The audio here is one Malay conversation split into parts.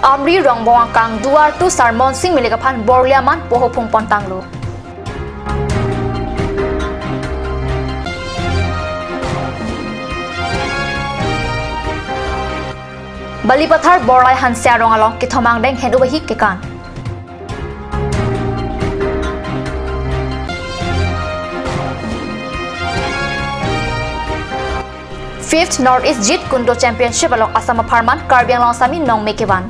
Amri rongbong kang duar tu sarmon sing milikapan borliaman pohopung pontanglo. Balipathar borlai hansia rongalong kithomang deng hen ubahi kekan. Fifth Northeast Jit Kundo Championship along Assam Parman Karbi along Sami Nong Mekevan.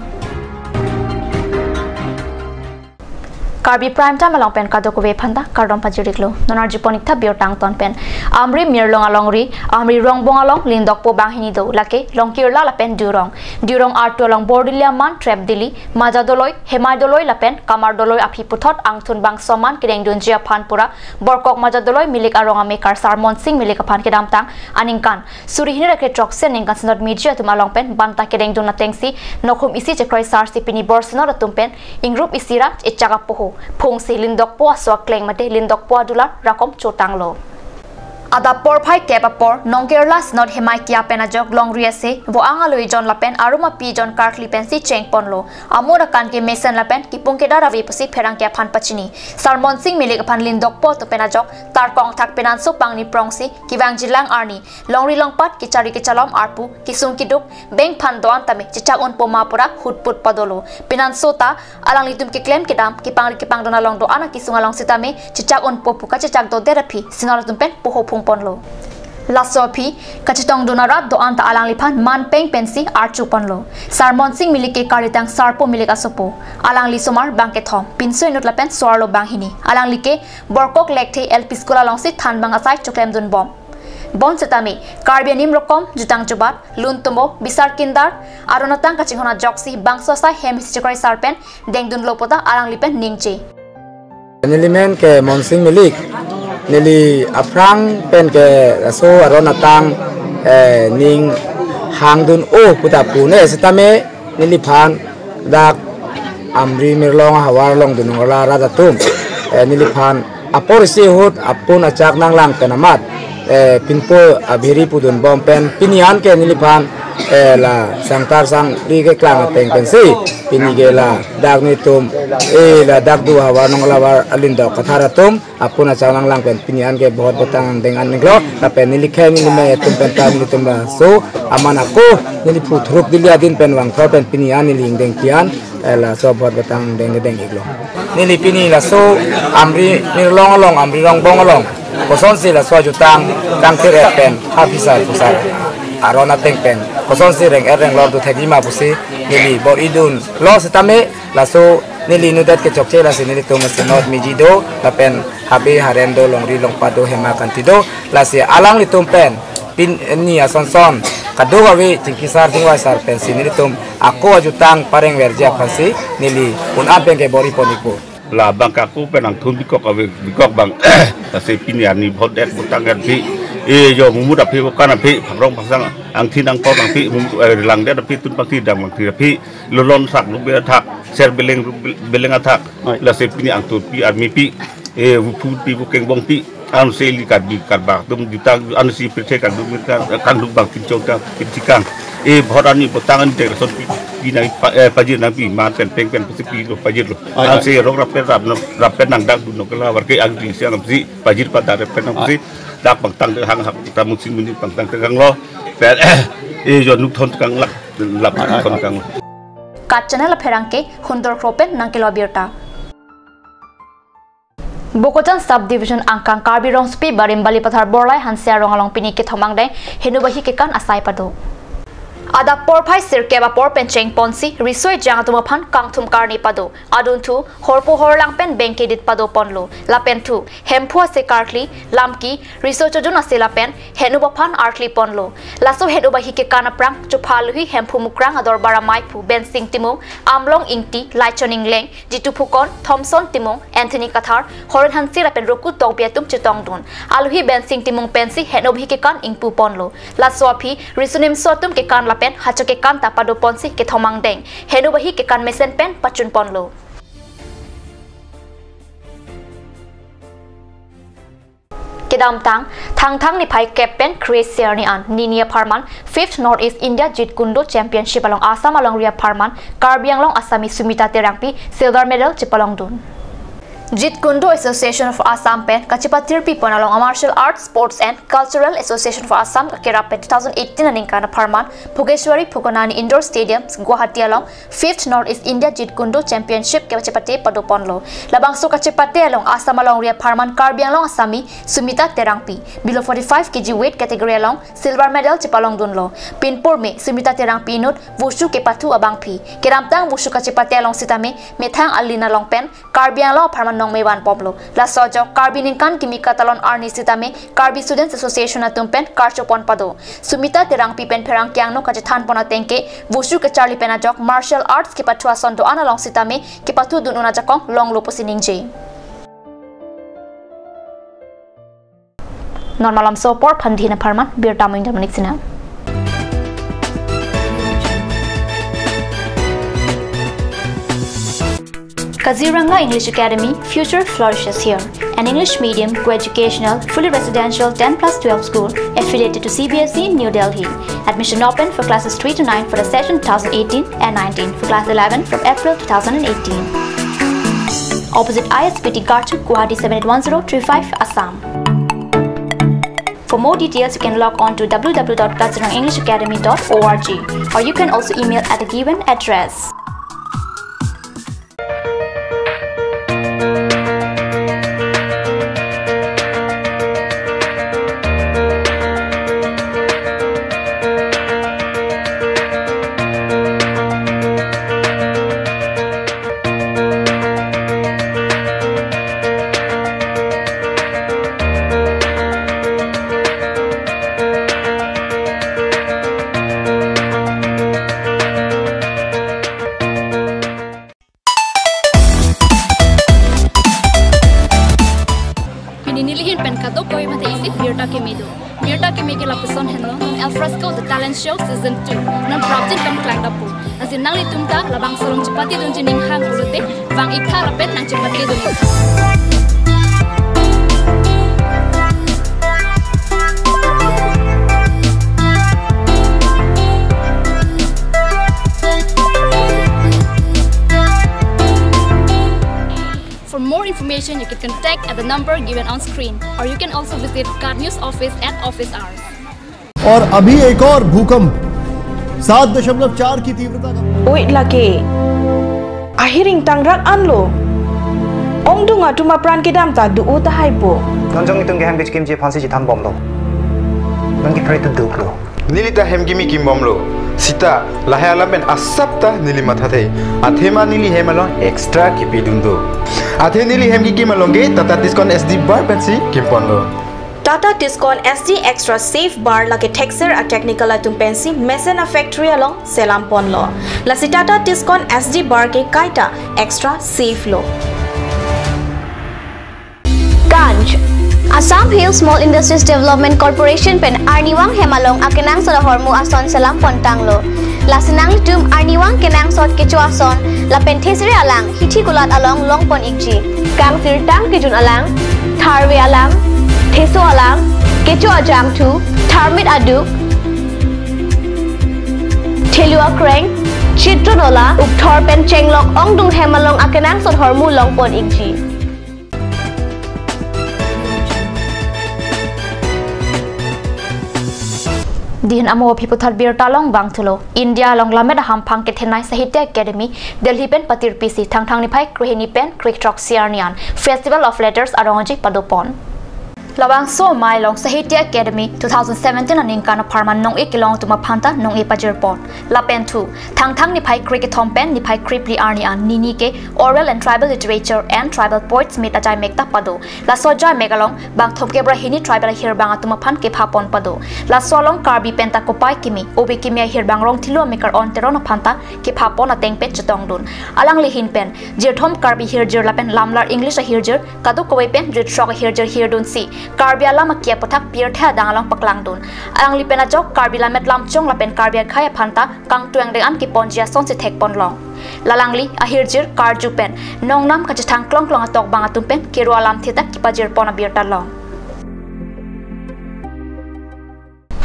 Karbi prime time along pen kadoko ve phanda kardom pajiriklo nonar jiponik tha biotang ton pen amri mirlong along ri amri rongbong along lindok po banghini do lake longkirla la pen durong art along bordilia man trap dili majadoloi hemadoloi la pen kamar doloi api puthot angthun bang soman kireng dunjia phanpura borkok majadoloi milik arong amekar sarmon sing milik aphan kedam tang aningkan surihini rakhe troksen ningkan snot media tum along pen banta kireng dun tengsi nokhum isi chekroi sar sipini borsnor tumpen ingrup isira echaga poho Phung si lindok po aswa kleng mate lindok po adula rakom chotanglo. Ada por phai kepapor nongkerla snot hemai kia penajok longria se vo angaloi jon lapen aruma pi jon karkli pensi cheng ponlo amura kan ke mesen lapen kipung ke daravi pasi pherang ke phan pachini salmon sing milik phan lindok po to penajok tarkong thak penan so pangni prongsi kiwang jilang arni longri longpat kichari ke chalom arpu kisung kiduk beng phan doan tame chichak on poma pura hutput padolo penan sota alang litum ke klem kedam kipang dona long do ana kisung along sitame chichak on popu ka chichak do therapy sinal tumpen poho ponlo lasopi kachitong donara do anta alang lipan man peng pensi archu ponlo sarmon sing milike karitang sarpo milik asopo alang li somar bangke thom pinsoi not lapen sorlo banghini alang like borkok lekte lp school along si than bang asai choklem dun bom bon setami karbi nim rokom jutang jubat luntomo bisar kindar aronatang kachinghona joksi bangso sai hem sikrai sarpen dengdun lopota alang lipen ningche element ke monsing milik Nili aprang pen ke so aronatang ning hangdun puta pune setame nili phan dak amri mirlong hawar long dun ngala rada tum nili phan apor si hut apun achak nang lang penamat pinpo abhiri pudun bom pen pinian ke nili phan la sangtar sang ri ke klang teng pensi pinige la dak ni tum la dak du hawa nong lawar alindo kathara tum apuna chalang lang pen pinian ke bahut batang dengan ninglo la pen nili khe nili me tum pen ta nili tum la so amana ko nili pu thrup dili adin pen wang thro pen pinian nili deng kian la so bahut batang deng iglo nili pini la so amri nirlong along amri rong bong along koson si la so jutang kang tere pen hafisar pusar arona teng pen koson si reng lor du thagi ma pusi nili bo idun lo setame la so nili nudat ke chokche la sinili to masnot mijido la pen habe harendo longri longpado hema kantido la si alang li tum pen pin ni ason son kadu gawe tingkisar tingwa sar pen sinili tum ako ajutang pareng werja phasi nili un apeng ke bori ponipo la bangka ku penang thun bikok bang se pinian ni bhodet butangan pi yo mumud api bukan api phagrong phasang ang thinang po ang pi lang de api tun pakti dang mangti api lolon sak lu be thak ser beleng athak la se pini ang tu pi armi pi pu pi bukeng bong pi an se li karba tum ditang an si pete kan dum kan dum bang kincong ka kitikang bhodani butangan de son pi nai pajir na pi man pen peng pen pi lo pajir lo an se rong rapen nang dak dun kala war ke ang ti siang si pajir pada pen ang si dak bangtang hang hak tamu sin muni bangtang kang lo pen yo nuk thon kang lap thon kang kat channel pherangke hundor kropen nangkelo biota Bokotan subdivision angkang Karbi rong spi barim balipathar borlai hansia rongalong pini ke thomang dai henubahi ke kan asai pado Ada porpai sirke ba por pencheng ponsi risoi jang atuma phan kangthum karni pado adun thu horpo horlang pen benke dit pado ponlo la pen thu hemphua se karkli lamki risoi chojuna se la pen henu ba phan arkli ponlo laso hedu ba hike kana prang chuphalu hi hemphu mukrang ador bara mai phu ben sing timo amlong ingti laichoning leng jitu phukon thomson timo anthony kathar horan hansi la pen roku tongpia tum chitong dun aluhi ben sing timong pensi henu ba hike kan ingpu ponlo laso aphi risunim sotum ke kan la pen hachoke kan tapado ponsi ke thomang deng henu bahi ke kan mesen pen pachun ponlo kedam thang ni phai captain Chris Serni an Ninia Parman 5th Northeast India Jeet Kundo Championship along Assam along Ria Parman Karbi along Assami Sumita Terangpi silver medal chipalong dun. Jeet Kundo Association of Assam pen kachipatir pipon along a martial arts sports and cultural association for Assam kakira pen 2018 aning kana Parman Phugeshwari Phukonani Indoor Stadium Guwahati along 5th Northeast India Jeet Kundo Championship kachipate padopon lo labang so kachipate along Assam along Ria Parman Karbi along Assami Sumita Terangpi below 45 kg weight category along silver medal chipalong dun lo pinpur me Sumita Terangpi inut wushu ke patu abang pi keramtang wushu kachipate along sitame methang alina long pen Karbi along Parman nong mewan poplo la sojo Karbi ningkan kimika talon arni sitame Karbi Students Association atumpen karchopon pado Sumita Terangpi pen perang kyang no kacithan pona tengke wushu ke Charlie penajok martial arts ke patua sondo analong sitame ke patu dun una jakong long lopo siningje normalam sopor pandhina Parman bir tamu indamanik sina Kaziranga English Academy future flourishes here. An English medium, co-educational, fully residential 10+12 school affiliated to CBSE New Delhi. Admission open for classes 3 to 9 for the session 2018 and 19 for class 11 from April 2018. Opposite ISBT Garchuk, Guwahati 781035 Assam. For more details, you can log on to www.kazirangaenglishacademy.org or you can also email at the given address. Mirta ke mege la person henlo El Fresco The Talent Show Season 2 non project kam klang dapu asin nang litumta labang solong cepati dun jining hang ulute bang ikha rapet nang cepati dun For more information, you can contact at the number given on screen, or you can also visit Card News office at office hours. और अभी एक और भूकंप 7.4 की तीव्रता का Wait lagi. Ahiring tangrak anlo. Ong dunga tuma pran kedam ta du uta haipo. Nonjong itong geham bich kimji phansi ji tham bomlo. Nongi pray to duklo. Nilita hemgimi kim bomlo. Sita lahayala ben asapta nili mathate. Athema nili hemalon extra kipidundo. Athe nili hemgi kimalonge Tata Tiscon SD bar pensi kimponlo. Tata Tiscon SD Extra Safe Bar lagi texture a technical atum pensi Mesena Factory along Selam Ponlo. La si Tata Tiscon SD Bar ke kaita extra safe lo. Ganj Assam Hill Small Industries Development Corporation pen Arniwang Hemalong akenang sa hormu ason Selam Pontang lo. La sinang litum Arniwang kenang sot kecu ason la penthesire alang hithi kulat along longpon ikji. Kang sirtang kijun alang Tharwe alang Theso alang, kecho ajam tu, tharmit aduk, thelua kreng, chitronola, ukthor pen chenglok ong dung hemalong akenang sot hormu longpon ikji. Dihin amo piputhal bir talong bangtulo India long lamet hampang ke thenai Sahitya Academy Delhi pen patir PC thang ni phai krehini pen kriktrok siarnian Festival of Letters arongaji padopon Lawang so mai long Sahitya Academy 2017 aning kana Parman nong ekilong tuma phanta nong e pajirpon la pen thu thang ni phai cricket thom pen ni phai kripli arnian nini ke oral and tribal literature and tribal poets meta jai mekta pado la soja megalong bang thom ke bra hini tribal hir bang tuma phan ke phapon pado la solong Karbi penta kopai kimi obi kimi hir bang rong thilo maker on terona phanta ke phapon ateng pet chatong dun alang li hin pen jir thom Karbi hir jir la pen lamlar English hir jir kadu koi pen jit shok hir jir hir dun si Karbi alam kia potak pier tha dangalang paklang dun alang li pena jok Karbi lamet lam chong la pen Karbi khaya phanta kang tuang de an ki ponjia son se thek pon long lalangli ahir jir karju pen nong nam ka chang klong klong atok bang atum pen kiru alam theta ki pajir pona bir ta long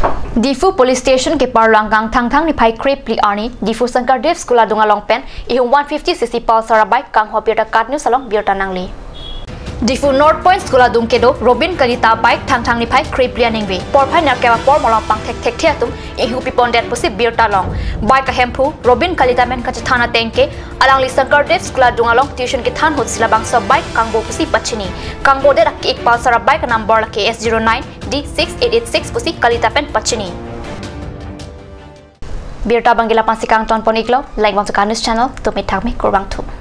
Difu Police Station ke parlangang thang ni phai creep li arni Difu Sankardev School adunga long pen ihung 150cc pulsar bike kang hopirta kat news along biota nangli. Difu North Point School adung kedo Robin Kalita bike thang ni phai creep li aningwe por phai nar kewa por molong pang thek thiatum ihu pipon det posi biota long bike ka hempu Robin Kalita men ka thana tengke alang li Sankardev School adunga long tuition ke than hot sila bangsa bike kang bo posi pachini kang bo de rak ek pulsar bike number la KS09 D6886 pusi Kalita pen pachini. Birta Bangila Pansikang Ton Poniklo, like Bonsakan News Channel, to me tag me Kurbang 2.